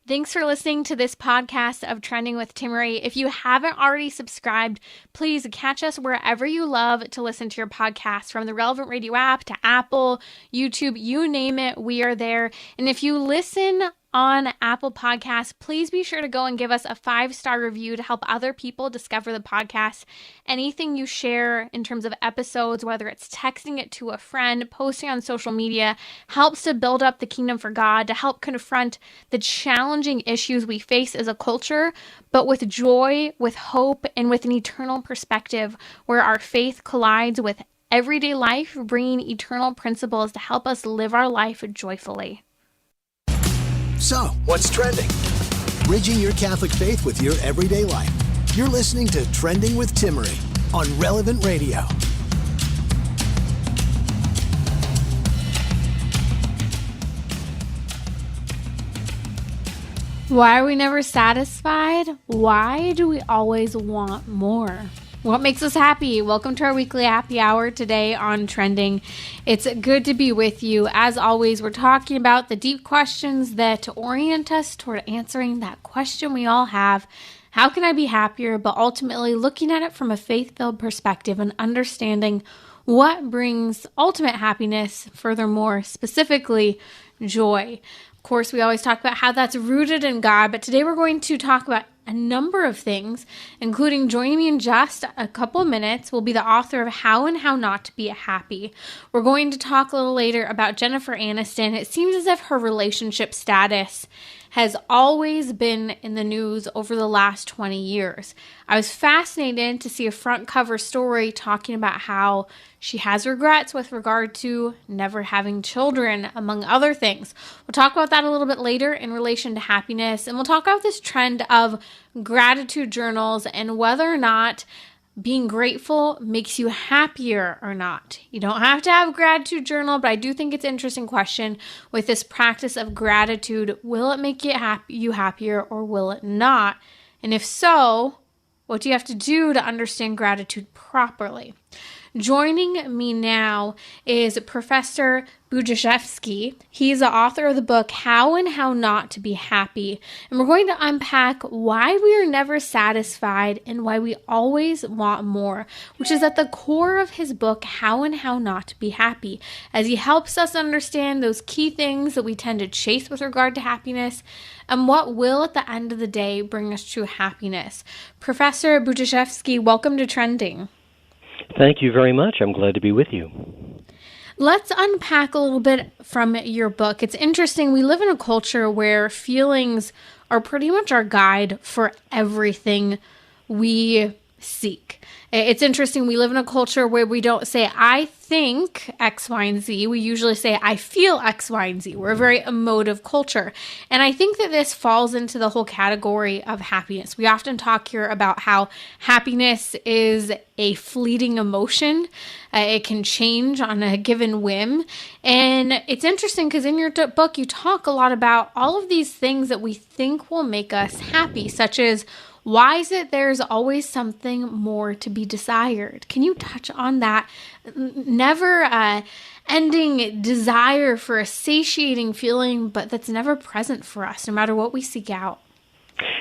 Thanks for listening to this podcast of Trending with Timmerie. If you haven't already subscribed, please catch us wherever you love to listen to your podcast, from the Relevant Radio app to Apple, YouTube, you name it, we are there. And if you listen on Apple Podcasts, please be sure to go and give us a 5-star review to help other people discover the podcast. Anything you share in terms of episodes, whether it's texting it to a friend, posting on social media, helps to build up the kingdom for God, to help confront the challenging issues we face as a culture, but with joy, with hope, and with an eternal perspective where our faith collides with everyday life, bringing eternal principles to help us live our life joyfully. So, what's trending? Bridging your Catholic faith with your everyday life. You're listening to Trending with Timmerie on Relevant Radio. Why are we never satisfied? Why do we always want more? What makes us happy? Welcome to our weekly happy hour today on Trending. It's good to be with you. As always, we're talking about the deep questions that orient us toward answering that question we all have. How can I be happier? But ultimately looking at it from a faith-filled perspective and understanding what brings ultimate happiness, furthermore, specifically joy. Of course, we always talk about how that's rooted in God, but today we're going to talk about a number of things, including, joining me in just a couple of minutes, will be the author of How and How Not to Be Happy. We're going to talk a little later about Jennifer Anniston. It seems as if her relationship status has always been in the news over the last 20 years. I was fascinated to see a front cover story talking about how she has regrets with regard to never having children, among other things. We'll talk about that a little bit later in relation to happiness, and we'll talk about this trend of gratitude journals and whether or not being grateful makes you happier or not. You don't have to have a gratitude journal, but I do think it's an interesting question with this practice of gratitude. Will it make you happier or will it not? And if so, what do you have to do to understand gratitude properly? Joining me now is Professor Budziszewski. He's the author of the book, How and How Not to Be Happy. And we're going to unpack why we are never satisfied and why we always want more, which is at the core of his book, How and How Not to Be Happy, as he helps us understand those key things that we tend to chase with regard to happiness and what will, at the end of the day, bring us true happiness. Professor Budziszewski, welcome to Trending. Thank you very much. I'm glad to be with you. Let's unpack a little bit from your book. It's interesting. We live in a culture where feelings are pretty much our guide for everything we seek. It's interesting. We live in a culture where we don't say, I think X, Y, and Z. We usually say, I feel X, Y, and Z. We're a very emotive culture. And I think that this falls into the whole category of happiness. We often talk here about how happiness is a fleeting emotion. It can change on a given whim. And it's interesting because in your book, you talk a lot about all of these things that we think will make us happy, such as, why is it there's always something more to be desired? Can you touch on that never ending desire for a satiating feeling, but that's never present for us, no matter what we seek out?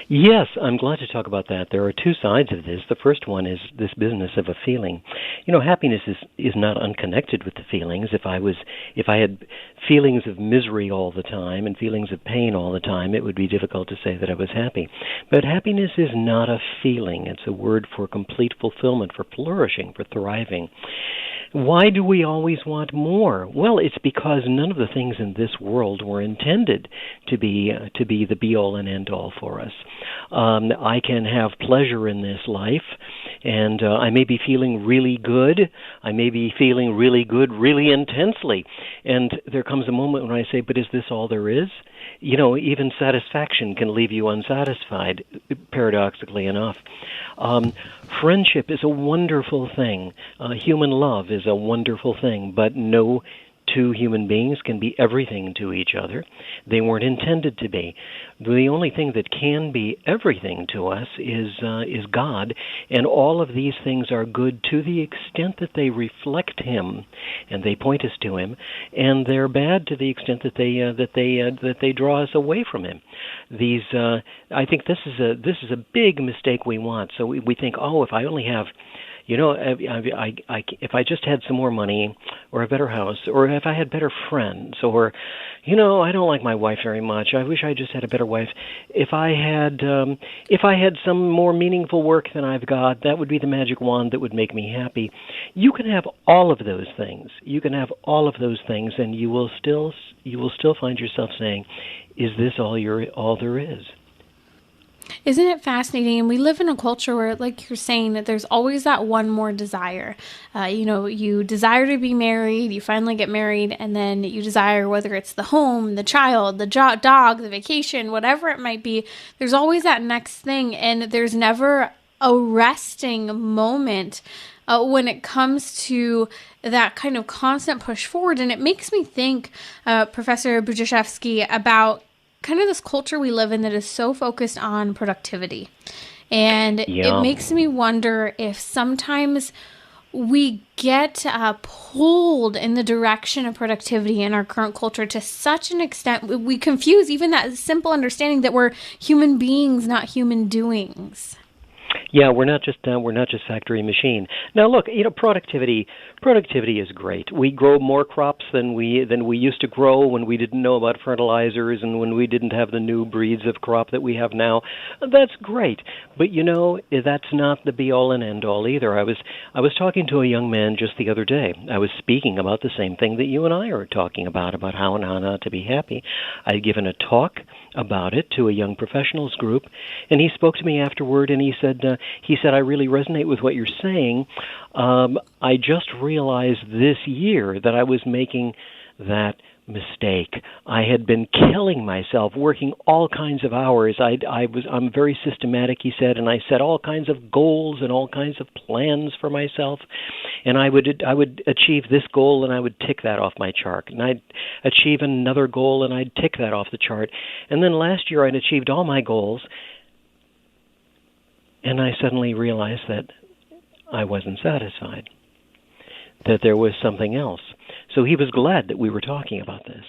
Yes, I'm glad to talk about that. There are two sides of this. The first one is this business of a feeling. You know, happiness is not unconnected with the feelings. If I had feelings of misery all the time and feelings of pain all the time, it would be difficult to say that I was happy. But happiness is not a feeling. It's a word for complete fulfillment, for flourishing, for thriving. Why do we always want more? Well, it's because none of the things in this world were intended to be the be-all and end-all for us. I can have pleasure in this life, and I may be feeling really good. I may be feeling really good really intensely. And there comes a moment when I say, but is this all there is? You know, even satisfaction can leave you unsatisfied, paradoxically enough. Friendship is a wonderful thing. Human love is a wonderful thing, but no two human beings can be everything to each other. They weren't intended to be. The only thing that can be everything to us is God, and all of these things are good to the extent that they reflect Him and they point us to Him, and they're bad to the extent that they draw us away from Him. I think this is a big mistake we want. So we think, oh, if I only have, if I just had some more money, or a better house, or if I had better friends, or, I don't like my wife very much. I wish I just had a better wife. If I had some more meaningful work than I've got, that would be the magic wand that would make me happy. You can have all of those things. You can have all of those things, and you will still find yourself saying, "Is this all there is?" Isn't it fascinating? And we live in a culture where, like you're saying, that there's always that one more desire. You desire to be married, you finally get married, and then you desire, whether it's the home, the child, the dog, the vacation, whatever it might be, there's always that next thing. And there's never a resting moment when it comes to that kind of constant push forward. And it makes me think, Professor Budziszewski, about kind of this culture we live in that is so focused on productivity. And it makes me wonder if sometimes we get pulled in the direction of productivity in our current culture to such an extent we confuse even that simple understanding that we're human beings, not human doings. Yeah, we're not just factory machine. Now, look, productivity is great. We grow more crops than we used to grow when we didn't know about fertilizers and when we didn't have the new breeds of crop that we have now. That's great, but that's not the be all and end all either. I was talking to a young man just the other day. I was speaking about the same thing that you and I are talking about how and how not to be happy. I'd given a talk about it to a young professionals group, and he spoke to me afterward, and he said, I really resonate with what you're saying. I just realized this year that I was making that mistake. I had been killing myself, working all kinds of hours. I'm very systematic, he said, and I set all kinds of goals and all kinds of plans for myself. And I would achieve this goal, and I would tick that off my chart. And I'd achieve another goal, and I'd tick that off the chart. And then last year, I'd achieved all my goals, and I suddenly realized that I wasn't satisfied, that there was something else. So he was glad that we were talking about this.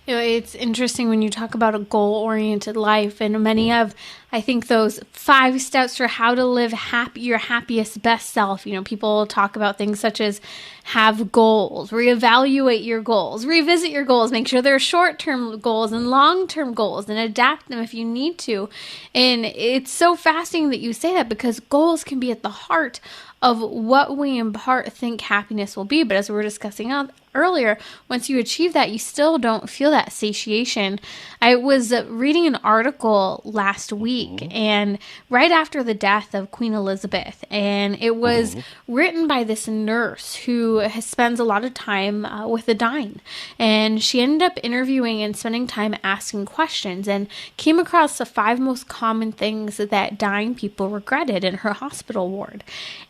It's interesting when you talk about a goal-oriented life, and many of, I think, those 5 steps for how to live your happiest, best self. People talk about things such as have goals, reevaluate your goals, revisit your goals, make sure they're short-term goals and long-term goals, and adapt them if you need to. And it's so fascinating that you say that, because goals can be at the heart of what we in part think happiness will be. But as we were discussing earlier, once you achieve that, you still don't feel that satiation. I was reading an article last week, and right after the death of Queen Elizabeth, and it was written by this nurse who spends a lot of time with the dying, and she ended up interviewing and spending time asking questions, and came across the 5 most common things that dying people regretted in her hospital ward.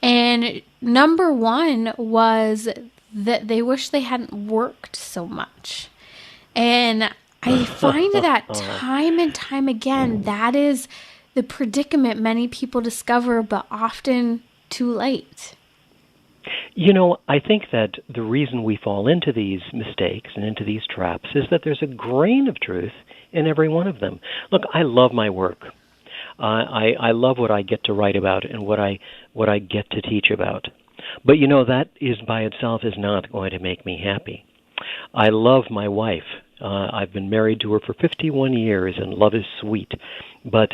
And number 1 was that they wish they hadn't worked so much. And I find that time and time again, that is the predicament many people discover, but often too late. I think that the reason we fall into these mistakes and into these traps is that there's a grain of truth in every one of them. Look, I love my work. I love what I get to write about and what I get to teach about. But that is by itself is not going to make me happy. I love my wife. I've been married to her for 51 years, and love is sweet. But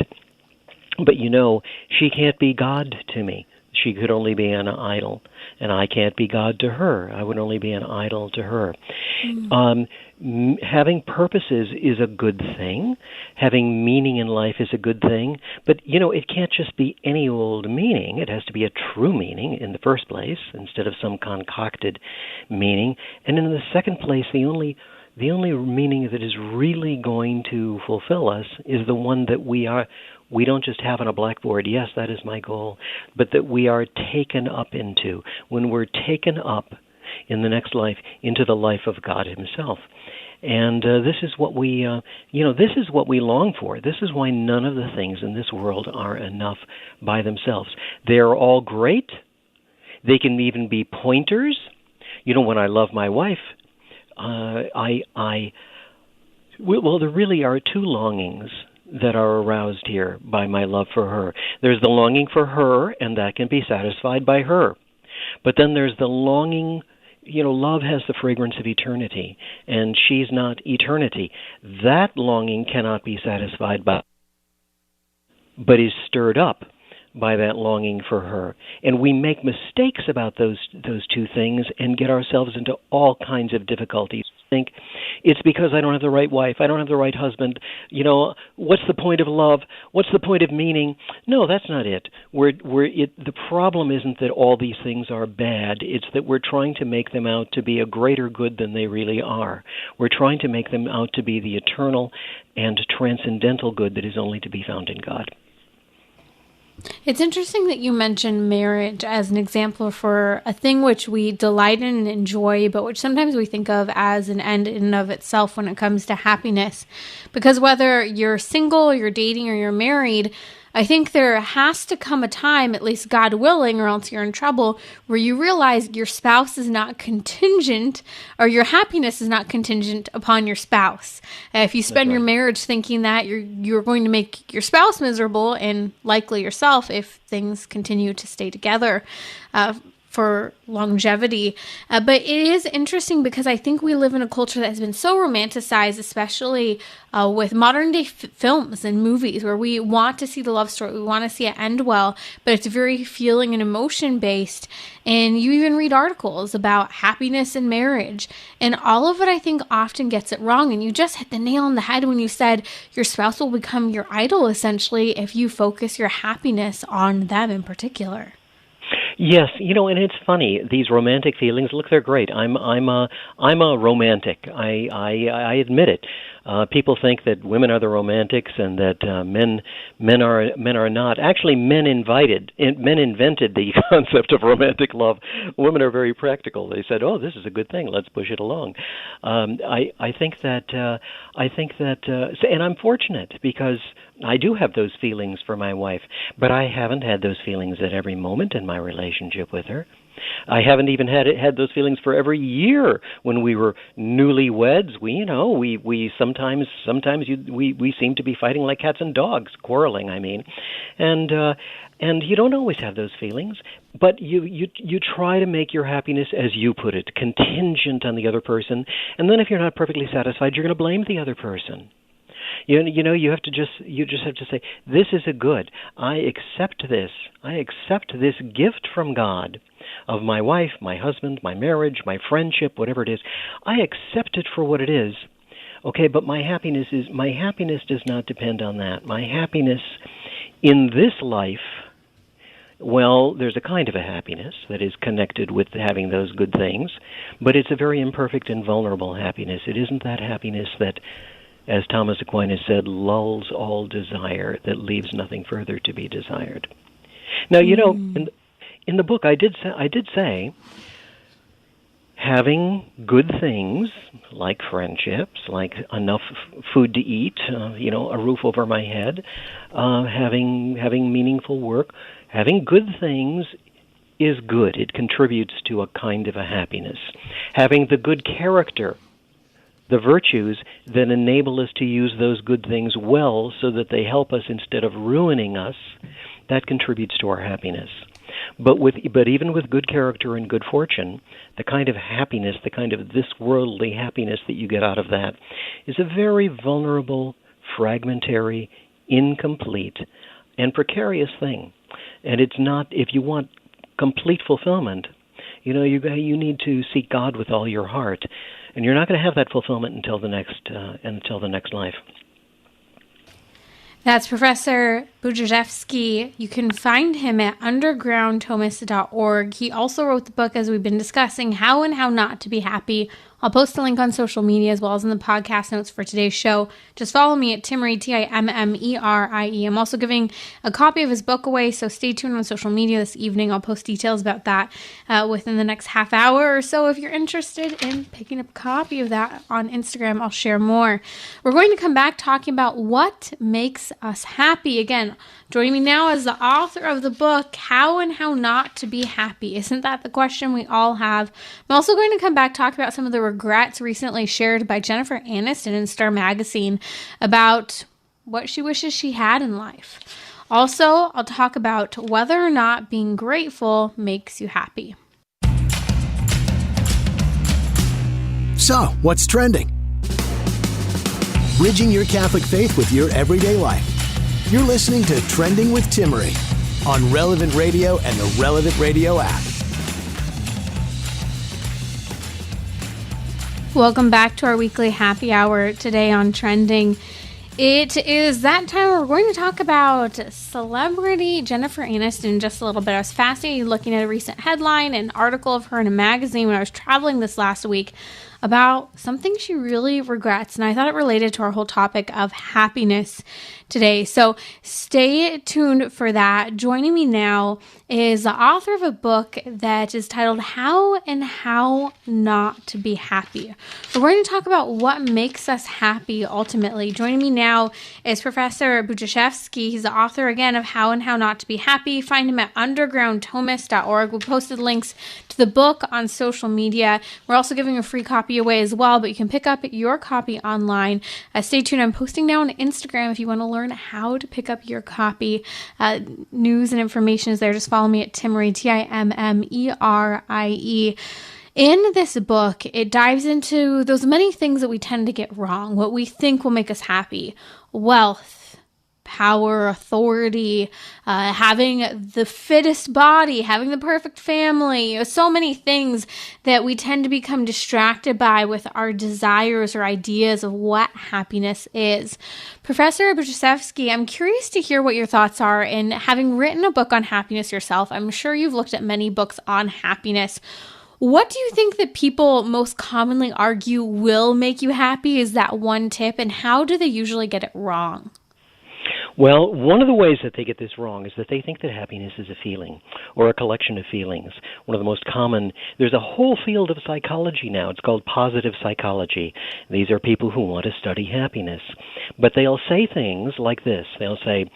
she can't be God to me. She could only be an idol, and I can't be God to her. I would only be an idol to her. Having purposes is a good thing. Having meaning in life is a good thing. But, it can't just be any old meaning. It has to be a true meaning in the first place, instead of some concocted meaning. And in the second place, the only meaning that is really going to fulfill us is the one that we don't just have on a blackboard, yes, that is my goal, but that we are taken up into. When we're taken up in the next life into the life of God himself. And this is what we, this is what we long for. This is why none of the things in this world are enough by themselves. They are all great. They can even be pointers. When I love my wife, well, there really are two longings that are aroused here by my love for her. There's the longing for her, and that can be satisfied by her. But then there's the longing, love has the fragrance of eternity, and she's not eternity. That longing cannot be satisfied by, but is stirred up by that longing for her. And we make mistakes about those two things and get ourselves into all kinds of difficulties. Think it's because I don't have the right wife, I don't have the right husband, what's the point of love, what's the point of meaning? No, that's not it. The problem isn't that all these things are bad, it's that we're trying to make them out to be a greater good than they really are. We're trying to make them out to be the eternal and transcendental good that is only to be found in God. It's interesting that you mentioned marriage as an example for a thing which we delight in and enjoy, but which sometimes we think of as an end in and of itself when it comes to happiness. Because whether you're single, you're dating, or you're married, I think there has to come a time, at least God willing, or else you're in trouble, where you realize your spouse is not contingent, or your happiness is not contingent upon your spouse. If you spend your marriage thinking that you're going to make your spouse miserable, and likely yourself if things continue to stay together for longevity. But it is interesting because I think we live in a culture that has been so romanticized, especially with modern day films and movies, where we want to see the love story, we want to see it end well, but it's very feeling and emotion based. And you even read articles about happiness in marriage, and all of it I think often gets it wrong. And you just hit the nail on the head when you said your spouse will become your idol essentially if you focus your happiness on them in particular. Yes, and it's funny. These romantic feelings, look, they're great. I'm a romantic. I admit it. People think that women are the romantics and that men are not. Actually, men invented the concept of romantic love. Women are very practical. They said, "Oh, this is a good thing. Let's push it along." I think that, and I'm fortunate because I do have those feelings for my wife, but I haven't had those feelings at every moment in my relationship with her. I haven't even had those feelings for every year when we were newlyweds. We sometimes we seem to be fighting like cats and dogs, quarreling. I mean, and you don't always have those feelings, but you try to make your happiness, as you put it, contingent on the other person, and then if you're not perfectly satisfied, you're going to blame the other person. You just have to say, this is a good. I accept this gift from God of my wife, my husband, my marriage, my friendship, whatever it is. I accept it for what it is. Okay, but my happiness does not depend on that. My happiness in this life, well, there's a kind of a happiness that is connected with having those good things, but it's a very imperfect and vulnerable happiness. It isn't that happiness that, as Thomas Aquinas said, lulls all desire, that leaves nothing further to be desired. Now, in the book, I did say having good things like friendships, like enough food to eat, a roof over my head, having meaningful work, having good things is good. It contributes to a kind of a happiness. Having the good character, the virtues that enable us to use those good things well so that they help us instead of ruining us, that contributes to our happiness. But even with good character and good fortune, the kind of happiness, the kind of this worldly happiness that you get out of that is a very vulnerable, fragmentary, incomplete, and precarious thing. And it's not, if you want complete fulfillment, you need to seek God with all your heart. And you're not going to have that fulfillment until the next life. That's Professor Budziszewski. You can find him at undergroundthomas.org. He also wrote the book, as we've been discussing, How and How Not to Be Happy I'll post a link on social media as well as in the podcast notes for today's show. Just follow me at Timmerie, Timmerie. I'm also giving a copy of his book away, so stay tuned on social media this evening. I'll post details about that within the next half hour or so. If you're interested in picking up a copy of that on Instagram, I'll share more. We're going to come back talking about what makes us happy. Again, joining me now is the author of the book, How and How Not to Be Happy. Isn't that the question we all have? I'm also going to come back talk about some of the regrets recently shared by Jennifer Anniston in Star Magazine about what she wishes she had in life. Also, I'll talk about whether or not being grateful makes you happy. So, what's trending? Bridging your Catholic faith with your everyday life. You're listening to Trending with Timmerie on Relevant Radio and the Relevant Radio app. Welcome back to our weekly happy hour today on Trending. It is that time where we're going to talk about celebrity Jennifer Aniston in just a little bit. I was fascinated looking at a recent headline, an article of her in a magazine when I was traveling this last week about something she really regrets, and I thought it related to our whole topic of happiness today. So stay tuned for that. Joining me now is the author of a book that is titled How and How Not to Be Happy. We're going to talk about what makes us happy ultimately. Joining me now is Professor Budziszewski. He's the author again of How and How Not to Be Happy. Find him at undergroundthomist.org. We posted links to the book on social media. We're also giving a free copy away as well, but you can pick up your copy online. Stay tuned. I'm posting now on Instagram if you want to learn how to pick up your copy. News and information is there. Just follow me at Timmerie, Timmerie. In this book, it dives into those many things that we tend to get wrong, what we think will make us happy: wealth, power, authority, having the fittest body, having the perfect family, so many things that we tend to become distracted by with our desires or ideas of what happiness is. Professor Budziszewski, I'm curious to hear what your thoughts are in having written a book on happiness yourself. I'm sure you've looked at many books on happiness. What do you think that people most commonly argue will make you happy? Is that one tip? And how do they usually get it wrong? Well, one of the ways that they get this wrong is that they think that happiness is a feeling or a collection of feelings. One of the most common, there's a whole field of psychology now. It's called positive psychology. These are people who want to study happiness. But they'll say things like this. They'll say,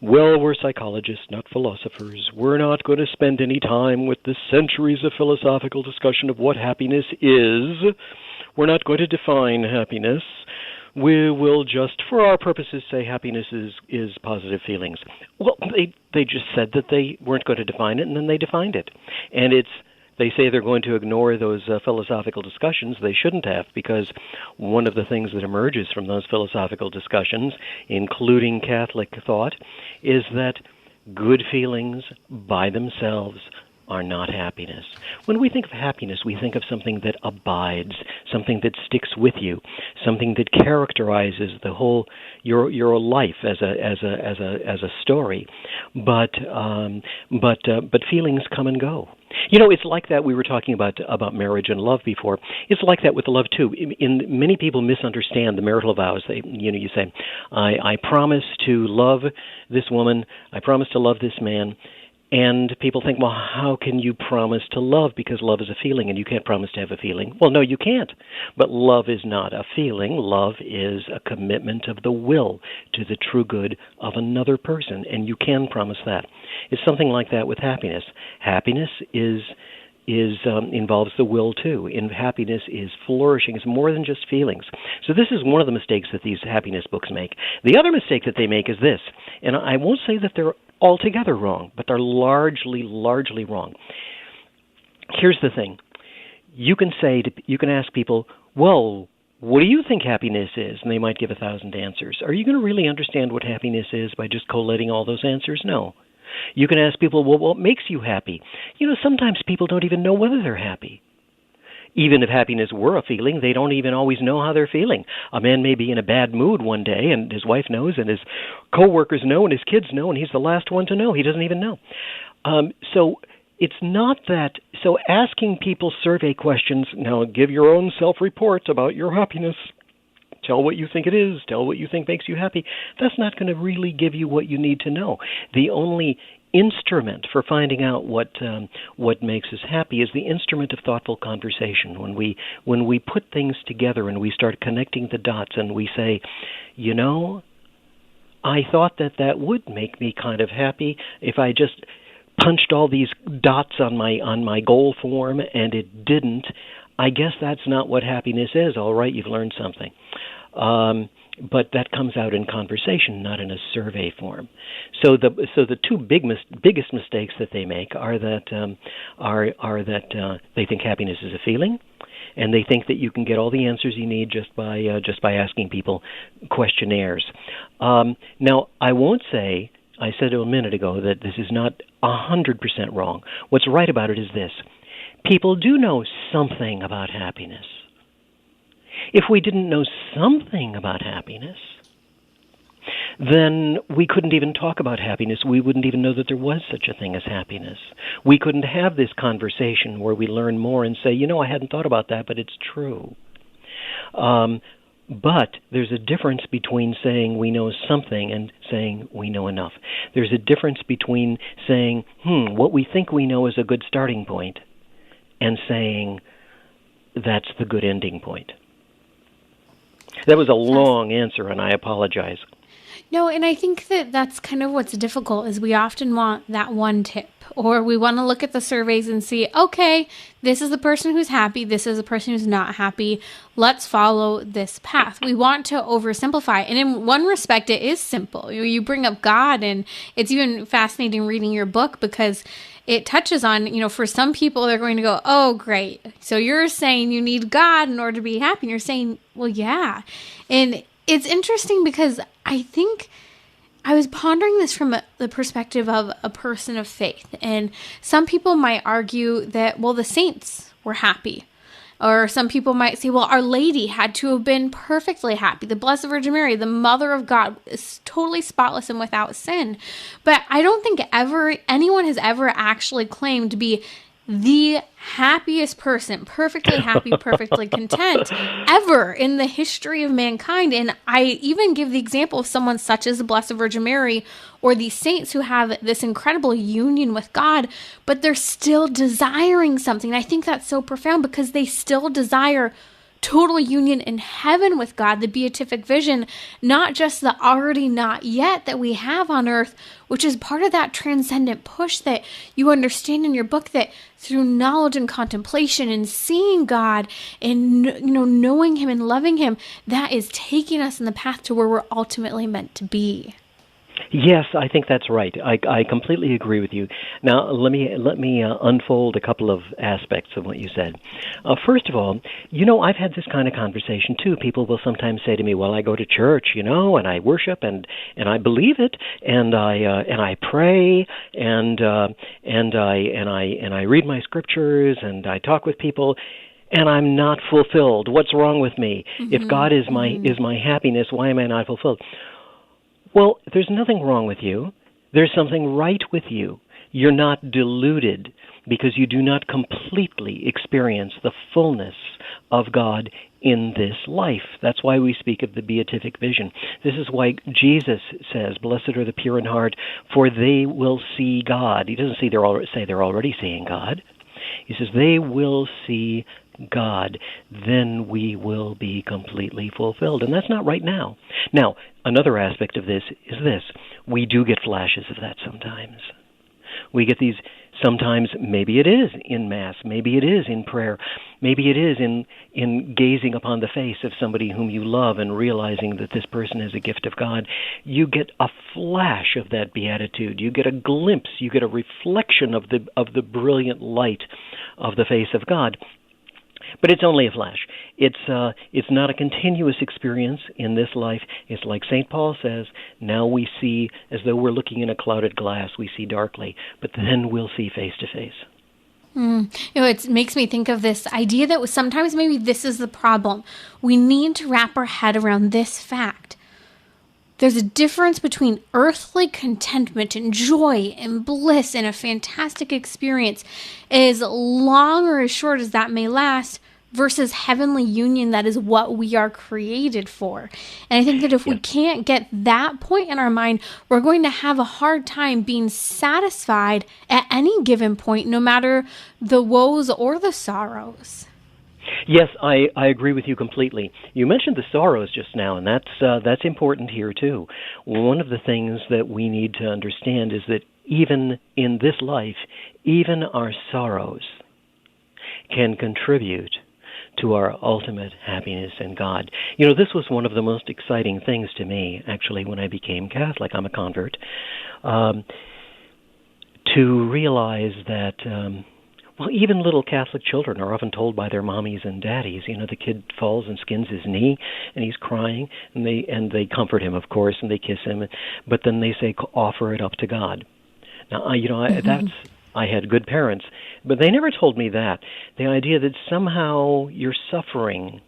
well, we're psychologists, not philosophers. We're not going to spend any time with the centuries of philosophical discussion of what happiness is. We're not going to define happiness. We will just, for our purposes, say happiness is positive feelings. Well, they just said that they weren't going to define it, and then they defined it. And they say they're going to ignore those philosophical discussions. They shouldn't have, because one of the things that emerges from those philosophical discussions, including Catholic thought, is that good feelings by themselves are not happiness. When we think of happiness, we think of something that abides, something that sticks with you, something that characterizes the whole your life as a story. But feelings come and go. You know, it's like that. We were talking about marriage and love before. It's like that with love too. Many people misunderstand the marital vows. You say, I promise to love this woman. I promise to love this man. And people think, well, how can you promise to love? Because love is a feeling, and you can't promise to have a feeling. Well, no, you can't. But love is not a feeling. Love is a commitment of the will to the true good of another person, and you can promise that. It's something like that with happiness. Happiness involves the will too. And happiness is flourishing. It's more than just feelings. So this is one of the mistakes that these happiness books make. The other mistake that they make is this, and I won't say that they're altogether wrong, but they're largely wrong. Here's the thing. You can ask people, well, what do you think happiness is? And they might give 1,000 answers. Are you going to really understand what happiness is by just collating all those answers? No. You can ask people, well, what makes you happy? You know, sometimes people don't even know whether they're happy. Even if happiness were a feeling, they don't even always know how they're feeling. A man may be in a bad mood one day, and his wife knows, and his coworkers know, and his kids know, and he's the last one to know. He doesn't even know. So it's not that. So asking people survey questions, now give your own self-report about your happiness. Tell what you think it is. Tell what you think makes you happy. That's not going to really give you what you need to know. The only instrument for finding out what makes us happy is the instrument of thoughtful conversation. When we put things together and we start connecting the dots and we say, I thought that would make me kind of happy if I just punched all these dots on my goal form, and it didn't. I guess that's not what happiness is. All right, you've learned something. But that comes out in conversation, not in a survey form. So the two biggest mistakes that they make are that they think happiness is a feeling, and they think that you can get all the answers you need just by asking people questionnaires. Now, I won't say, I said a minute ago that this is not 100% wrong. What's right about it is this: people do know something about happiness. If we didn't know something about happiness, then we couldn't even talk about happiness. We wouldn't even know that there was such a thing as happiness. We couldn't have this conversation where we learn more and say, I hadn't thought about that, but it's true. But there's a difference between saying we know something and saying we know enough. There's a difference between saying, what we think we know is a good starting point, and saying that's the good ending point. That was a long answer, and I apologize. No, and I think that that's kind of what's difficult is we often want that one tip, or we want to look at the surveys and see, okay, this is the person who's happy, this is the person who's not happy, let's follow this path. We want to oversimplify, and in one respect, it is simple. You bring up God, and it's even fascinating reading your book because it touches on, for some people, they're going to go, oh, great. So you're saying you need God in order to be happy. And you're saying, well, yeah. And it's interesting because I think I was pondering this from the perspective of a person of faith. And some people might argue that, well, the saints were happy. Or some people might say, well, Our Lady had to have been perfectly happy. The Blessed Virgin Mary, the Mother of God, is totally spotless and without sin. But I don't think anyone has ever actually claimed to be the happiest person, perfectly happy, perfectly content, ever in the history of mankind. And I even give the example of someone such as the Blessed Virgin Mary or these saints who have this incredible union with God, but they're still desiring something. I think that's so profound because they still desire total union in heaven with God, the beatific vision, not just the already not yet that we have on earth, which is part of that transcendent push that you understand in your book, that through knowledge and contemplation and seeing God and knowing Him and loving Him, that is taking us in the path to where we're ultimately meant to be. Yes, I think that's right. I completely agree with you. Now, let me unfold a couple of aspects of what you said. First of all, I've had this kind of conversation too. People will sometimes say to me, "Well, I go to church, and I worship, and I believe it, and I pray, and I read my scriptures, and I talk with people." And I'm not fulfilled. What's wrong with me? Mm-hmm. If God is my happiness, why am I not fulfilled? Well, there's nothing wrong with you. There's something right with you. You're not deluded because you do not completely experience the fullness of God in this life. That's why we speak of the beatific vision. This is why Jesus says, "Blessed are the pure in heart, for they will see God." He doesn't say they're already seeing God. He says they will see God, then we will be completely fulfilled. And that's not right now. Now, another aspect of this is this. We do get flashes of that sometimes. We get these sometimes, maybe it is in Mass, maybe it is in prayer, maybe it is in gazing upon the face of somebody whom you love and realizing that this person is a gift of God. You get a flash of that beatitude. You get a glimpse, you get a reflection of the brilliant light of the face of God. But it's only a flash. It's not a continuous experience in this life. It's like St. Paul says, now we see as though we're looking in a clouded glass. We see darkly, but then we'll see face to face. It makes me think of this idea that sometimes maybe this is the problem. We need to wrap our head around this fact. there's a difference between earthly contentment and joy and bliss and a fantastic experience, as long or as short as that may last, versus heavenly union that is what we are created for. And I think that if we can't get that point in our mind, we're going to have a hard time being satisfied at any given point, no matter the woes or the sorrows. Yes, I agree with you completely. You mentioned the sorrows just now, and that's important here too. One of the things that we need to understand is that even in this life, even our sorrows can contribute to our ultimate happiness in God. You know, this was one of the most exciting things to me, actually, when I became Catholic. I'm a convert. To realize that, well, even little Catholic children are often told by their mommies and daddies, you know, the kid falls and skins his knee, and he's crying, and they comfort him, of course, and they kiss him, but then they say, offer it up to God. Now, I had good parents, but they never told me that. The idea that somehow your suffering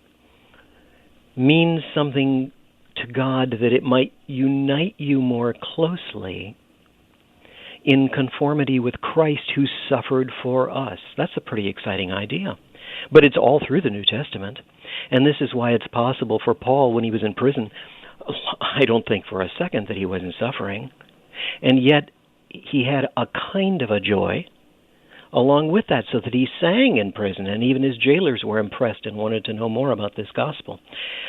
means something to God, that it might unite you more closely in conformity with Christ who suffered for us. That's a pretty exciting idea. But it's all through the New Testament. And this is why it's possible for Paul, when he was in prison, I don't think for a second that he wasn't suffering. And yet he had a kind of a joy along with that, so that he sang in prison, and even his jailers were impressed and wanted to know more about this gospel.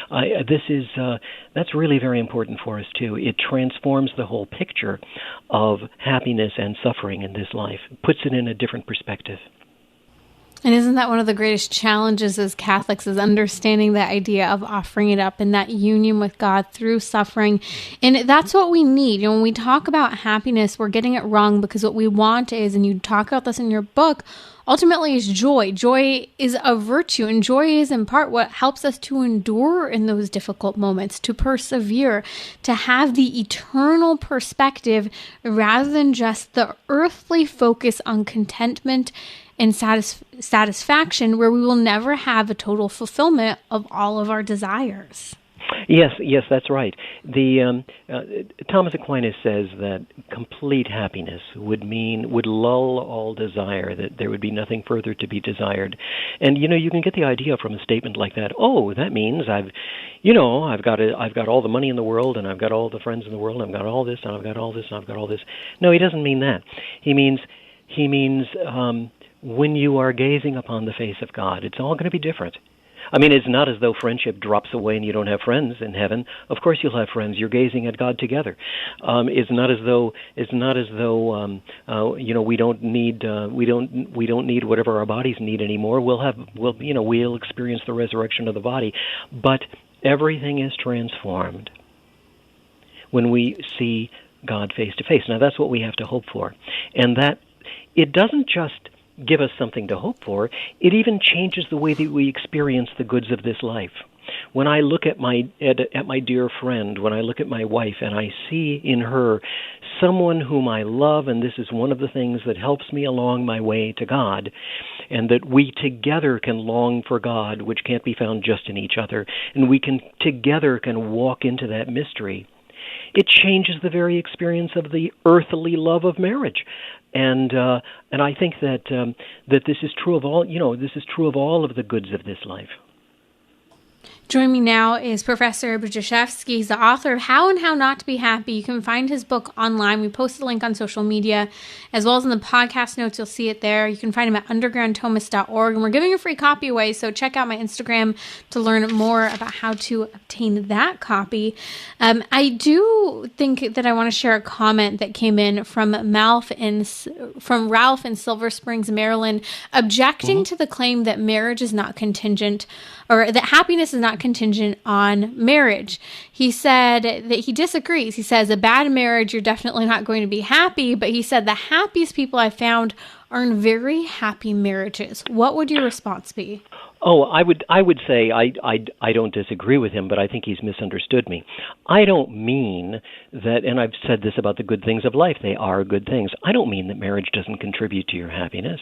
That's really very important for us too. It transforms the whole picture of happiness and suffering in this life, puts it in a different perspective. And isn't that one of the greatest challenges as Catholics, is understanding the idea of offering it up and that union with God through suffering? And that's what we need. You know, when we talk about happiness, we're getting it wrong, because what we want is, and you talk about this in your book, ultimately is joy. Joy is a virtue, and joy is in part what helps us to endure in those difficult moments, to persevere, to have the eternal perspective rather than just the earthly focus on contentment and satisfaction, where we will never have a total fulfillment of all of our desires. Yes, that's right. The Thomas Aquinas says that complete happiness would lull all desire, that there would be nothing further to be desired. And you know, you can get the idea from a statement like that. Oh, that means I've got all the money in the world, and I've got all the friends in the world, and I've got all this, and I've got all this, and I've got all this. No, he doesn't mean that. He means when you are gazing upon the face of God, it's all going to be different. I mean, it's not as though friendship drops away and you don't have friends in heaven. Of course you'll have friends. You're gazing at God together. It's not as though we don't need whatever our bodies need anymore. We'll experience the resurrection of the body, but everything is transformed when we see God face to face. Now that's what we have to hope for, and that it doesn't just give us something to hope for, it even changes the way that we experience the goods of this life. When I look at my dear friend, when I look at my wife, and I see in her someone whom I love, and this is one of the things that helps me along my way to God, and that we together can long for God, which can't be found just in each other, and we can together can walk into that mystery. It changes the very experience of the earthly love of marriage. And I think that this is true of all. This is true of all of the goods of this life. Joining me now is Professor Budziszewski. He's the author of How and How Not to Be Happy. You can find his book online. We posted a link on social media, as well as in the podcast notes. You'll see it there. You can find him at undergroundthomist.org. And we're giving a free copy away, so check out my Instagram to learn more about how to obtain that copy. I do think that I want to share a comment that came in from Ralph in Silver Springs, Maryland, objecting to the claim that marriage is not contingent, or that happiness is not contingent on marriage. He said that he disagrees. He says a bad marriage, you're definitely not going to be happy, but he said the happiest people I've found are in very happy marriages. What would your response be? Oh, I would say I don't disagree with him, but I think he's misunderstood me. I don't mean that, and I've said this about the good things of life, they are good things. I don't mean that marriage doesn't contribute to your happiness.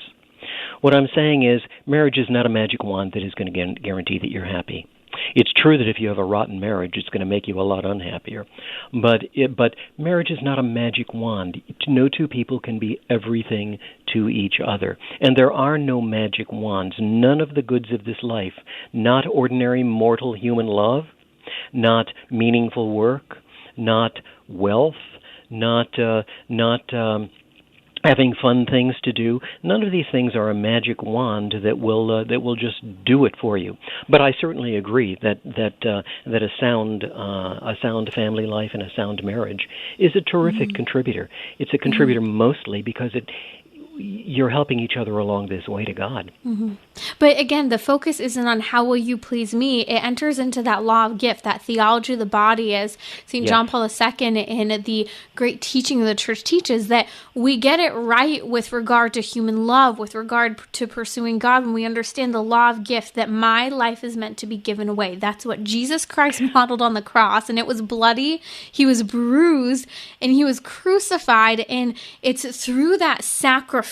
What I'm saying is marriage is not a magic wand that is going to guarantee that you're happy. It's true that if you have a rotten marriage, it's going to make you a lot unhappier. But marriage is not a magic wand. No two people can be everything to each other. And there are no magic wands. None of the goods of this life, not ordinary mortal human love, not meaningful work, not wealth, not having fun things to do. None of these things are a magic wand that will just do it for you. But I certainly agree that a sound family life and a sound marriage is a terrific contributor. It's a contributor mostly because you're helping each other along this way to God. But again, the focus isn't on how will you please me. It enters into that law of gift, that theology of the body, as St. John Paul II in the great teaching of the church teaches, that we get it right with regard to human love, with regard to pursuing God, when we understand the law of gift, that my life is meant to be given away. That's what Jesus Christ modeled on the cross, and it was bloody, he was bruised, and he was crucified, and it's through that sacrificial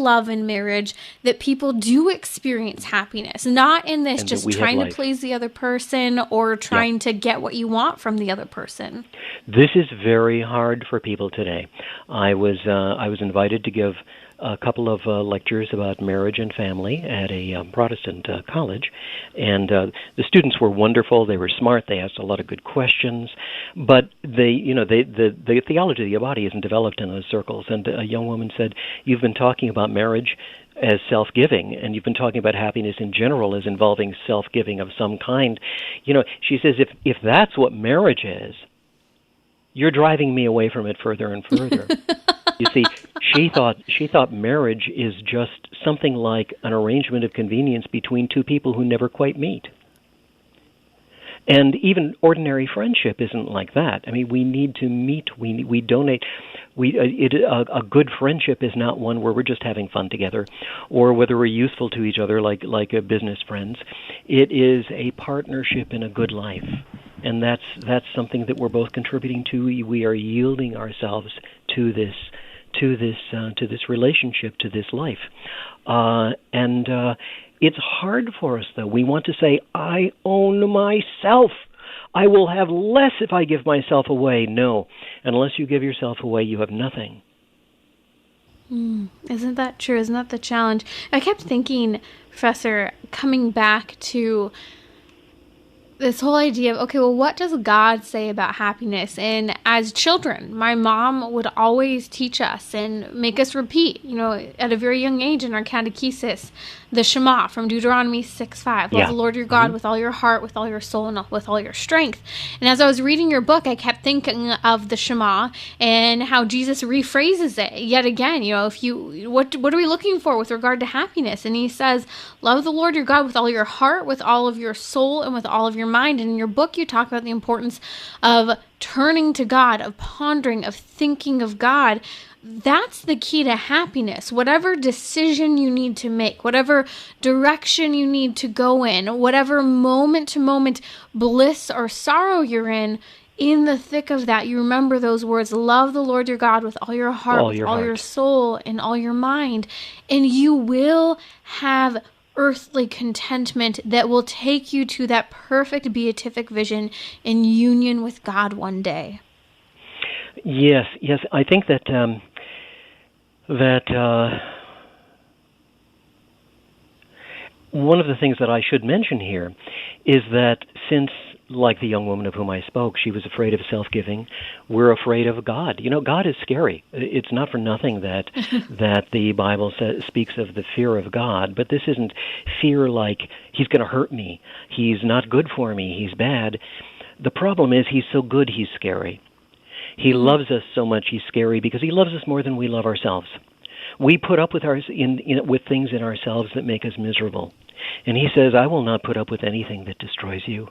love in marriage that people do experience happiness, not in this and just trying to please the other person or trying to get what you want from the other person. This is very hard for people today. I was invited to give a couple of lectures about marriage and family at a Protestant college, and the students were wonderful. They were smart. They asked a lot of good questions, but the theology of the body isn't developed in those circles. And a young woman said, "You've been talking about marriage as self-giving, and you've been talking about happiness in general as involving self-giving of some kind." She says, if that's what marriage is, you're driving me away from it further and further. You see, she thought marriage is just something like an arrangement of convenience between two people who never quite meet. And even ordinary friendship isn't like that. I mean, we need to meet. We donate. A good friendship is not one where we're just having fun together, or whether we're useful to each other like business friends. It is a partnership in a good life, and that's something that we're both contributing to. We are yielding ourselves to this relationship, to this life, and it's hard for us, though. We want to say, I own myself. I will have less if I give myself away. No, unless you give yourself away, you have nothing. Isn't that true? Isn't that the challenge? I kept thinking, Professor, coming back to this whole idea of, okay, well, what does God say about happiness? And as children, my mom would always teach us and make us repeat, at a very young age in our catechesis, the Shema from Deuteronomy 6:5. Love the Lord your God with all your heart, with all your soul, and with all your strength. And as I was reading your book, I kept thinking of the Shema and how Jesus rephrases it yet again. What are we looking for with regard to happiness? And he says, love the Lord your God with all your heart, with all of your soul, and with all of your mind. And in your book, you talk about the importance of turning to God, of pondering, of thinking of God. That's the key to happiness. Whatever decision you need to make, whatever direction you need to go in, whatever moment-to-moment bliss or sorrow you're in the thick of that, you remember those words, love the Lord your God with all your heart, with all your soul, and all your mind, and you will have earthly contentment that will take you to that perfect beatific vision in union with God one day. Yes. I think that one of the things that I should mention here is that since, like the young woman of whom I spoke, she was afraid of self-giving, we're afraid of God. God is scary. It's not for nothing that the Bible speaks of the fear of God, but this isn't fear like he's going to hurt me, he's not good for me, he's bad. The problem is he's so good, he's scary. He loves us so much, he's scary, because he loves us more than we love ourselves. We put up with with things in ourselves that make us miserable. And he says, I will not put up with anything that destroys you.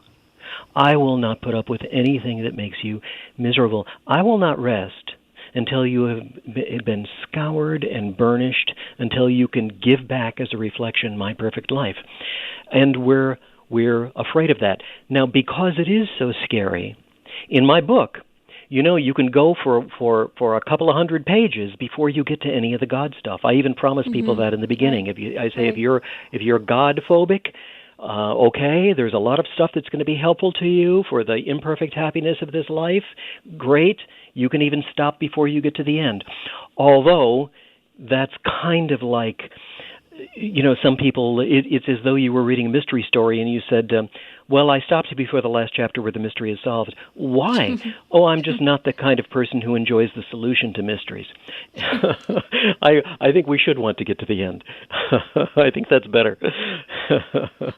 I will not put up with anything that makes you miserable. I will not rest until you have been scoured and burnished, until you can give back as a reflection my perfect life. And we're afraid of that. Now, because it is so scary, in my book, you can go for a couple of 100 pages before you get to any of the God stuff. I even promise people that in the beginning. If you're God phobic, Okay, there's a lot of stuff that's going to be helpful to you for the imperfect happiness of this life. Great. You can even stop before you get to the end. Although that's kind of like, some people, it's as though you were reading a mystery story and you said, well, I stopped before the last chapter where the mystery is solved. Why? Oh, I'm just not the kind of person who enjoys the solution to mysteries. I think we should want to get to the end. I think that's better.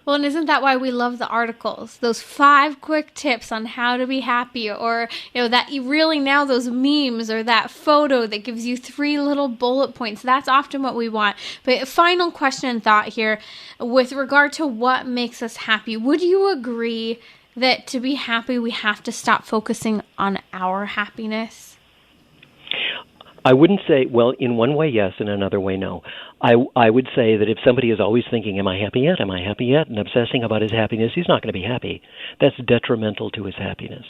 Well, and isn't that why we love the articles? Those 5 quick tips on how to be happy, or that really now those memes, or that photo that gives you 3 little bullet points. That's often what we want. But final question and thought here with regard to what makes us happy. Would you agree that to be happy, we have to stop focusing on our happiness? I wouldn't say, well, in one way, yes, in another way, no. I would say that if somebody is always thinking, am I happy yet? Am I happy yet? And obsessing about his happiness, he's not going to be happy. That's detrimental to his happiness.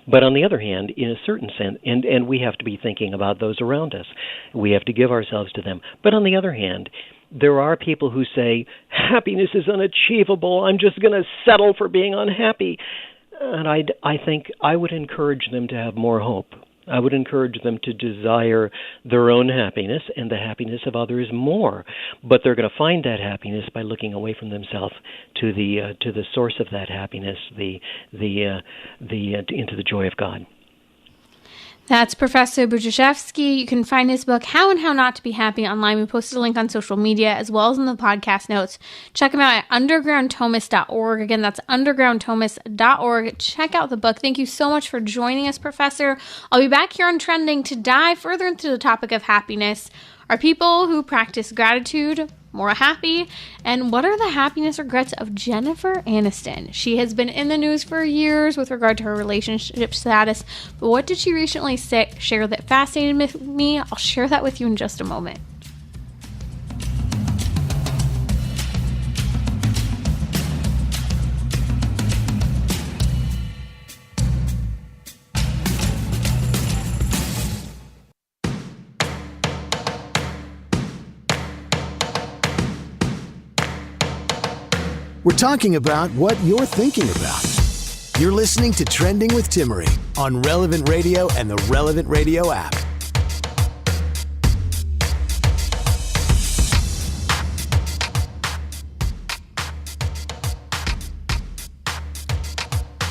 But on the other hand, in a certain sense, and we have to be thinking about those around us. We have to give ourselves to them. But on the other hand, there are people who say, happiness is unachievable. I'm just going to settle for being unhappy. And I think I would encourage them to have more hope. I would encourage them to desire their own happiness and the happiness of others more. But they're going to find that happiness by looking away from themselves to the source of that happiness, into the joy of God. That's Professor Budziszewski. You can find his book, How and How Not to Be Happy, online. We posted a link on social media as well as in the podcast notes. Check him out at undergroundthomas.org. Again, that's undergroundthomas.org. Check out the book. Thank you so much for joining us, Professor. I'll be back here on Trending to dive further into the topic of happiness. Are people who practice gratitude more happy? And what are the happiness regrets of Jennifer Anniston? She has been in the news for years with regard to her relationship status, but what did she recently share that fascinated me? I'll share that with you in just a moment. We're talking about what you're thinking about. You're listening to Trending with Timmerie on Relevant Radio and the Relevant Radio app.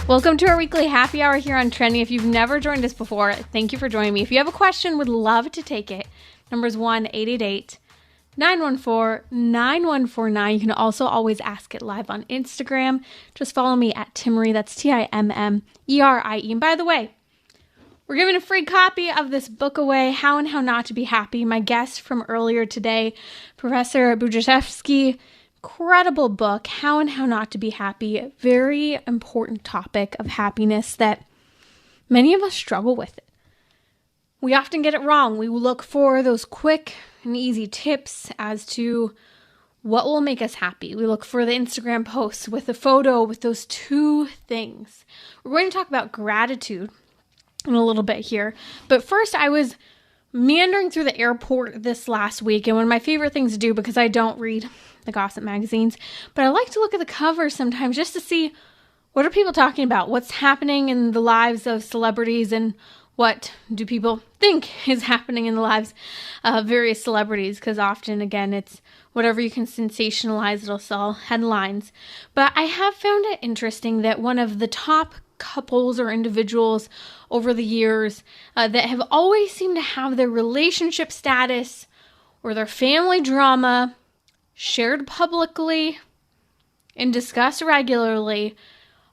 Welcome to our weekly happy hour here on Trending. If you've never joined us before, thank you for joining me. If you have a question, would love to take it. Number is 1-888-914-9149. You can also always ask it live on Instagram. Just follow me at Timmerie. That's Timmerie. And by the way, we're giving a free copy of this book away, How and How Not to Be Happy. My guest from earlier today, Professor Budziszewski. Incredible book, How and How Not to Be Happy. A very important topic of happiness that many of us struggle with. We often get it wrong. We look for those quick and easy tips as to what will make us happy. We look for the Instagram posts with a photo with those 2 things. We're going to talk about gratitude in a little bit here. But first, I was meandering through the airport this last week, and one of my favorite things to do, because I don't read the gossip magazines, but I like to look at the covers sometimes just to see what are people talking about, what's happening in the lives of celebrities, and what do people think is happening in the lives of various celebrities, because often, again, it's whatever you can sensationalize, it'll sell headlines. But I have found it interesting that one of the top couples or individuals over the years that have always seemed to have their relationship status or their family drama shared publicly and discussed regularly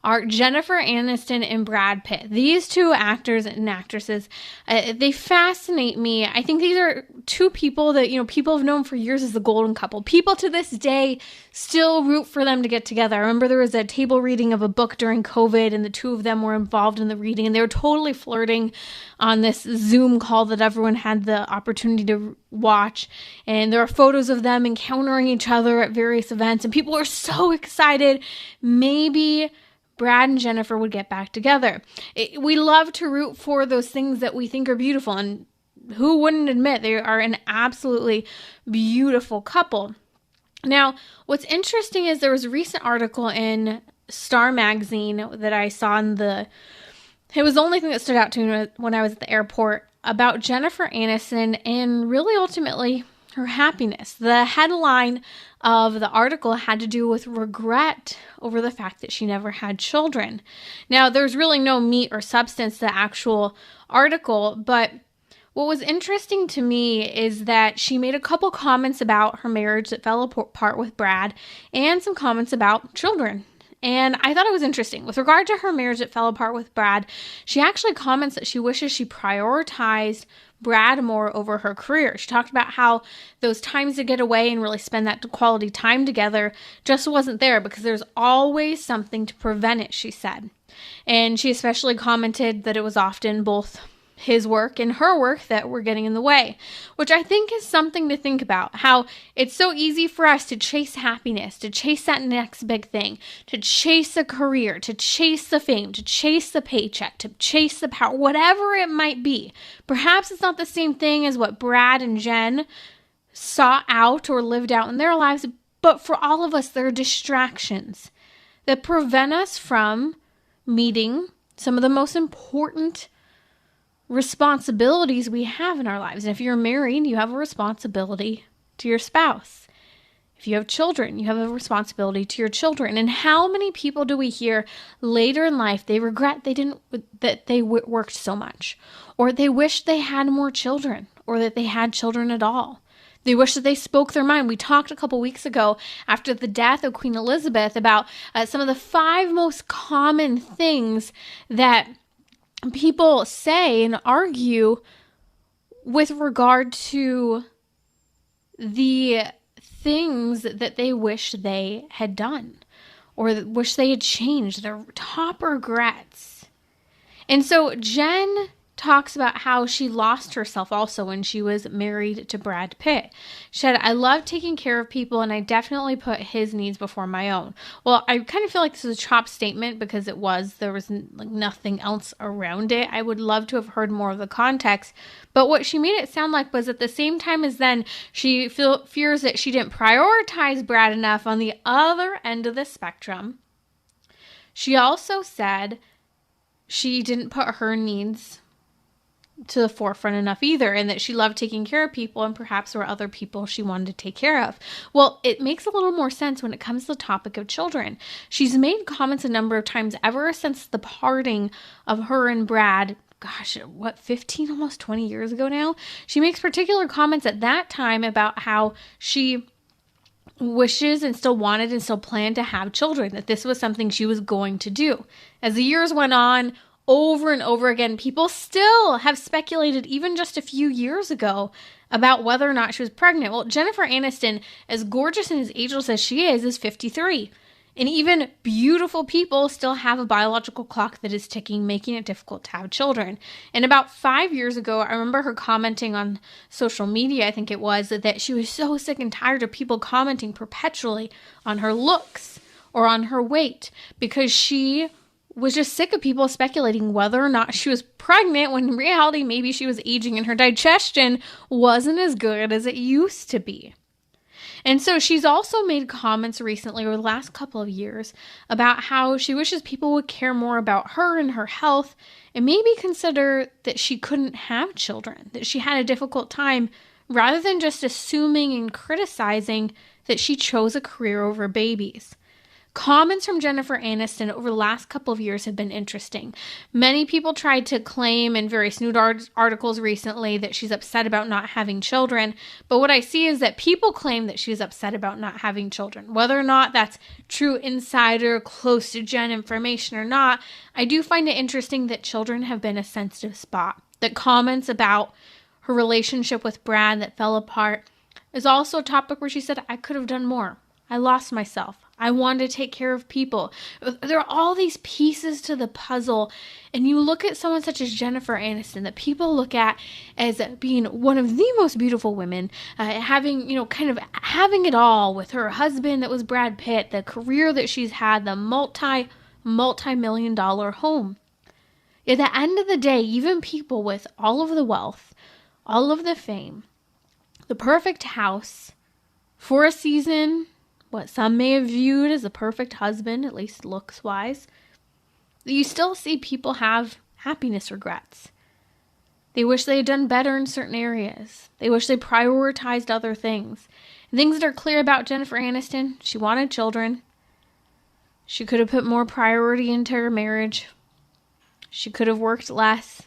are Jennifer Aniston and Brad Pitt. These 2 actors and actresses, they fascinate me. I think these are 2 people that, people have known for years as the golden couple. People to this day still root for them to get together. I remember there was a table reading of a book during COVID, and the 2 of them were involved in the reading, and they were totally flirting on this Zoom call that everyone had the opportunity to watch. And there are photos of them encountering each other at various events, and people are so excited. Maybe Brad and Jennifer would get back together. We love to root for those things that we think are beautiful, and who wouldn't admit they are an absolutely beautiful couple? Now, what's interesting is there was a recent article in Star Magazine that I saw it was the only thing that stood out to me when I was at the airport about Jennifer Aniston and really ultimately her happiness. The headline of the article had to do with regret over the fact that she never had children. Now, there's really no meat or substance to the actual article, but what was interesting to me is that she made a couple comments about her marriage that fell apart with Brad and some comments about children. And I thought it was interesting. With regard to her marriage that fell apart with Brad, she actually comments that she wishes she prioritized Brad more over her career. She talked about how those times to get away and really spend that quality time together just wasn't there because there's always something to prevent it, she said. And she especially commented that it was often both his work and her work that were getting in the way, which I think is something to think about. How it's so easy for us to chase happiness, to chase that next big thing, to chase a career, to chase the fame, to chase the paycheck, to chase the power, whatever it might be. Perhaps it's not the same thing as what Brad and Jen sought out or lived out in their lives, but for all of us, there are distractions that prevent us from meeting some of the most important responsibilities we have in our lives. And if you're married, you have a responsibility to your spouse. If you have children, you have a responsibility to your children. And how many people do we hear later in life they regret that they worked so much, or they wish they had more children, or that they had children at all. They wish that they spoke their mind. We talked a couple weeks ago after the death of Queen Elizabeth about some of the 5 most common things that people say and argue with regard to the things that they wish they had done or wish they had changed, their top regrets. And so Jen talks about how she lost herself also when she was married to Brad Pitt. She said, I love taking care of people and I definitely put his needs before my own. Well, I kind of feel like this is a chopped statement because there was nothing else around it. I would love to have heard more of the context, but what she made it sound like was at the same time as then she fears that she didn't prioritize Brad enough on the other end of the spectrum. She also said she didn't put her needs to the forefront enough either, and that she loved taking care of people and perhaps there were other people she wanted to take care of. Well, it makes a little more sense when it comes to the topic of children. She's made comments a number of times ever since the parting of her and Brad, 15, almost 20 years ago now. She makes particular comments at that time about how she wishes and still wanted and still planned to have children, that this was something she was going to do. As the years went on, over and over again, people still have speculated, even just a few years ago, about whether or not she was pregnant. Well, Jennifer Aniston, as gorgeous and as ageless as she is 53. And even beautiful people still have a biological clock that is ticking, making it difficult to have children. And about 5 years ago, I remember her commenting on social media, I think it was, that she was so sick and tired of people commenting perpetually on her looks or on her weight, because she was just sick of people speculating whether or not she was pregnant, when in reality, maybe she was aging and her digestion wasn't as good as it used to be. And so she's also made comments recently, over the last couple of years, about how she wishes people would care more about her and her health and maybe consider that she couldn't have children, that she had a difficult time, rather than just assuming and criticizing that she chose a career over babies. Comments from Jennifer Aniston over the last couple of years have been interesting. Many people tried to claim in various news articles recently that she's upset about not having children, but what I see is that people claim that she's upset about not having children. Whether or not that's true insider, close to Jen information or not, I do find it interesting that children have been a sensitive spot. That comments about her relationship with Brad that fell apart is also a topic where she said, I could have done more. I lost myself. I wanted to take care of people. There are all these pieces to the puzzle, and you look at someone such as Jennifer Aniston that people look at as being one of the most beautiful women, having it all with her husband that was Brad Pitt, the career that she's had, the multi-million-dollar home. At the end of the day, even people with all of the wealth, all of the fame, the perfect house, for a season, what some may have viewed as a perfect husband, at least looks-wise, you still see people have happiness regrets. They wish they had done better in certain areas. They wish they prioritized other things. And things that are clear about Jennifer Aniston: she wanted children. She could have put more priority into her marriage. She could have worked less.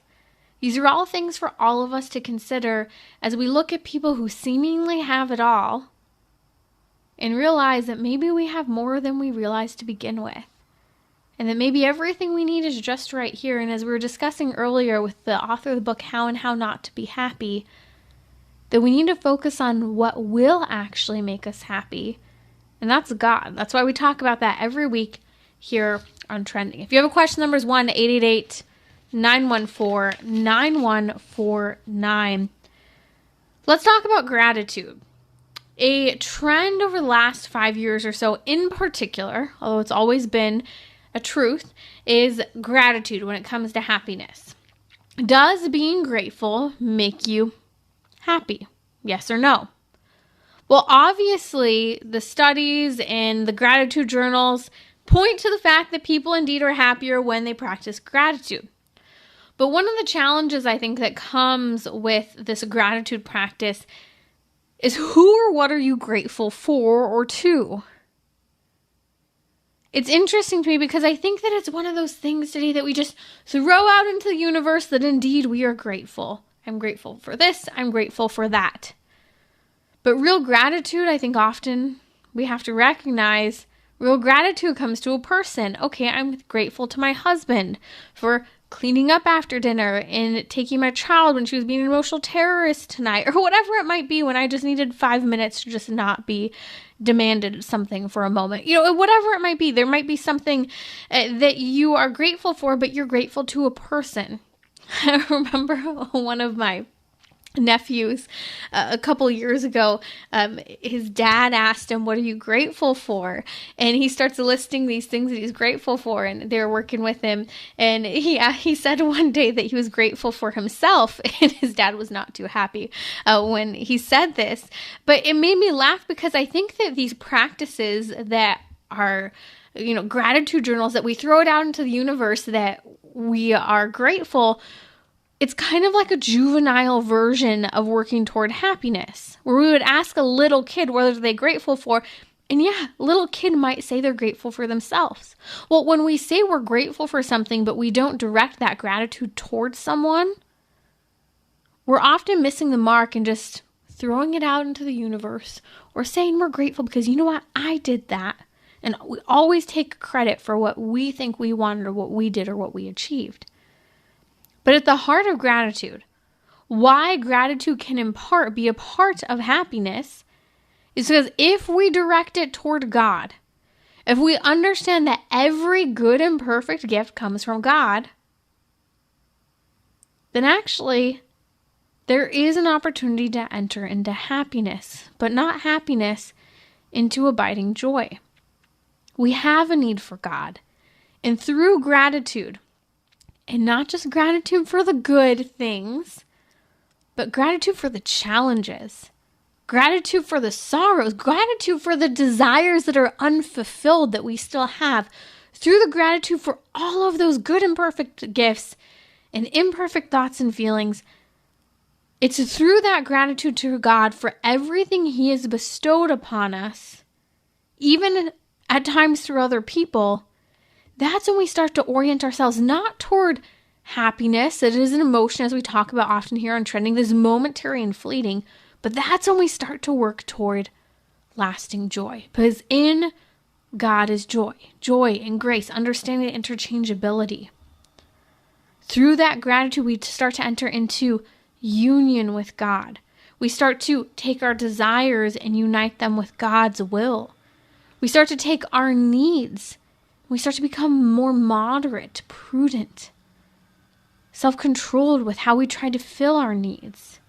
These are all things for all of us to consider as we look at people who seemingly have it all and realize that maybe we have more than we realized to begin with. And that maybe everything we need is just right here. And as we were discussing earlier with the author of the book, How and How Not to Be Happy, that we need to focus on what will actually make us happy. And that's God. That's why we talk about that every week here on Trending. If you have a question, number is 1-888-914-9149. Let's talk about gratitude. A trend over the last 5 years or so in particular, although it's always been a truth, is gratitude when it comes to happiness. Does being grateful make you happy? Yes or no? Well, obviously, the studies and the gratitude journals point to the fact that people indeed are happier when they practice gratitude. But one of the challenges I think that comes with this gratitude practice is who or what are you grateful for or to? It's interesting to me because I think that it's one of those things today that we just throw out into the universe that indeed we are grateful. I'm grateful for this. I'm grateful for that. But real gratitude, I think often we have to recognize real gratitude comes to a person. Okay, I'm grateful to my husband for cleaning up after dinner and taking my child when she was being an emotional terrorist tonight, or whatever it might be when I just needed 5 minutes to just not be demanded something for a moment. Whatever it might be, there might be something that you are grateful for, but you're grateful to a person. I remember one of my nephews a couple years ago, his dad asked him, "What are you grateful for?" And he starts listing these things that he's grateful for, and they're working with him. And he said one day that he was grateful for himself, and his dad was not too happy when he said this. But it made me laugh because I think that these practices that are, gratitude journals, that we throw it out into the universe that we are grateful, it's kind of like a juvenile version of working toward happiness, where we would ask a little kid what are they grateful for, and little kid might say they're grateful for themselves. Well, when we say we're grateful for something, but we don't direct that gratitude towards someone, we're often missing the mark and just throwing it out into the universe, or saying we're grateful because, you know what, I did that. And we always take credit for what we think we wanted or what we did or what we achieved. But at the heart of gratitude, why gratitude can in part be a part of happiness is because if we direct it toward God, if we understand that every good and perfect gift comes from God, then actually there is an opportunity to enter into happiness, but not happiness into abiding joy. We have a need for God, and through gratitude, and not just gratitude for the good things, but gratitude for the challenges, gratitude for the sorrows, gratitude for the desires that are unfulfilled that we still have. Through the gratitude for all of those good and perfect gifts and imperfect thoughts and feelings, it's through that gratitude to God for everything He has bestowed upon us, even at times through other people. That's when we start to orient ourselves not toward happiness. It is an emotion, as we talk about often here on Trending, that's momentary and fleeting. But that's when we start to work toward lasting joy. Because in God is joy. Joy and grace, understanding the interchangeability. Through that gratitude, we start to enter into union with God. We start to take our desires and unite them with God's will. We start to take our needs. We start to become more moderate, prudent, self-controlled with how we try to fill our needs.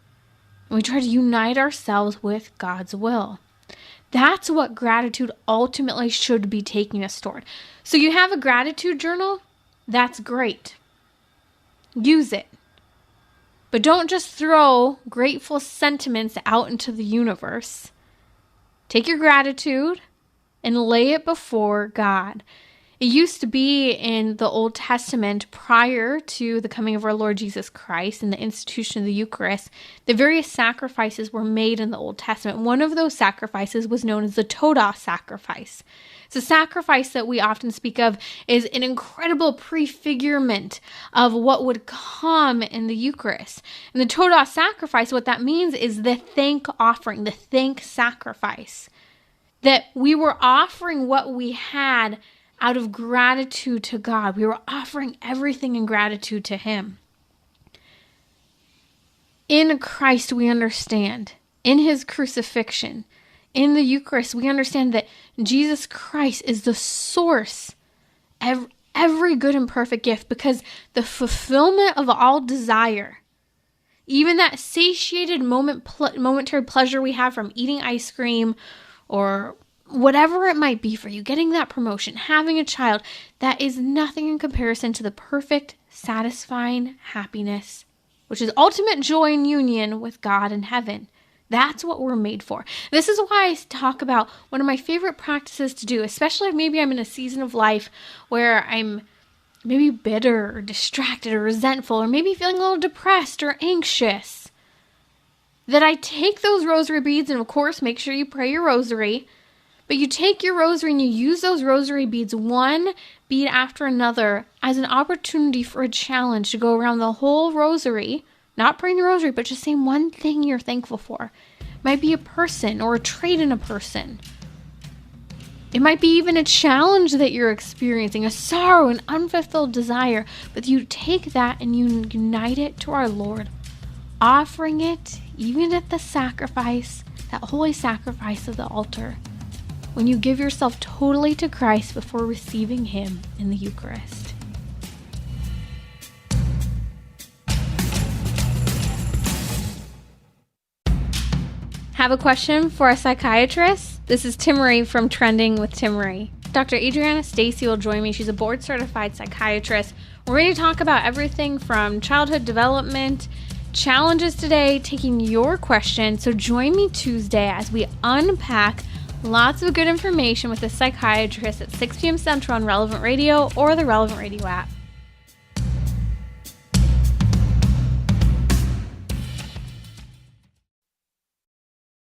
And we try to unite ourselves with God's will. That's what gratitude ultimately should be taking us toward. So you have a gratitude journal? That's great. Use it. But don't just throw grateful sentiments out into the universe. Take your gratitude, and lay it before God. It used to be in the Old Testament prior to the coming of our Lord Jesus Christ and the institution of the Eucharist. The various sacrifices were made in the Old Testament. One of those sacrifices was known as the Todah sacrifice. It's a sacrifice that we often speak of is an incredible prefigurement of what would come in the Eucharist. And the Todah sacrifice, what that means is the thank offering, the thank sacrifice. That we were offering what we had out of gratitude to God. We were offering everything in gratitude to Him. In Christ, we understand, in His crucifixion, in the Eucharist, we understand that Jesus Christ is the source of every good and perfect gift, because the fulfillment of all desire, even that satiated momentary pleasure we have from eating ice cream or whatever it might be for you, getting that promotion, having a child, that is nothing in comparison to the perfect, satisfying happiness, which is ultimate joy and union with God in heaven. That's what we're made for. This is why I talk about one of my favorite practices to do, especially if maybe I'm in a season of life where I'm maybe bitter or distracted or resentful or maybe feeling a little depressed or anxious, that I take those rosary beads, and of course, make sure you pray your rosary. But you take your rosary and you use those rosary beads, one bead after another, as an opportunity for a challenge to go around the whole rosary, not praying the rosary, but just saying one thing you're thankful for. It might be a person or a trait in a person. It might be even a challenge that you're experiencing, a sorrow, an unfulfilled desire. But you take that and you unite it to our Lord, offering it even at the sacrifice, that holy sacrifice of the altar, when you give yourself totally to Christ before receiving Him in the Eucharist. Have a question for a psychiatrist? This is Timmerie from Trending with Timmerie. Dr. Adriana Stacy will join me. She's a board-certified psychiatrist. We're going to talk about everything from childhood development, challenges today, taking your questions. So join me Tuesday as we unpack lots of good information with a psychiatrist at 6 p.m. Central on Relevant Radio or the Relevant Radio app.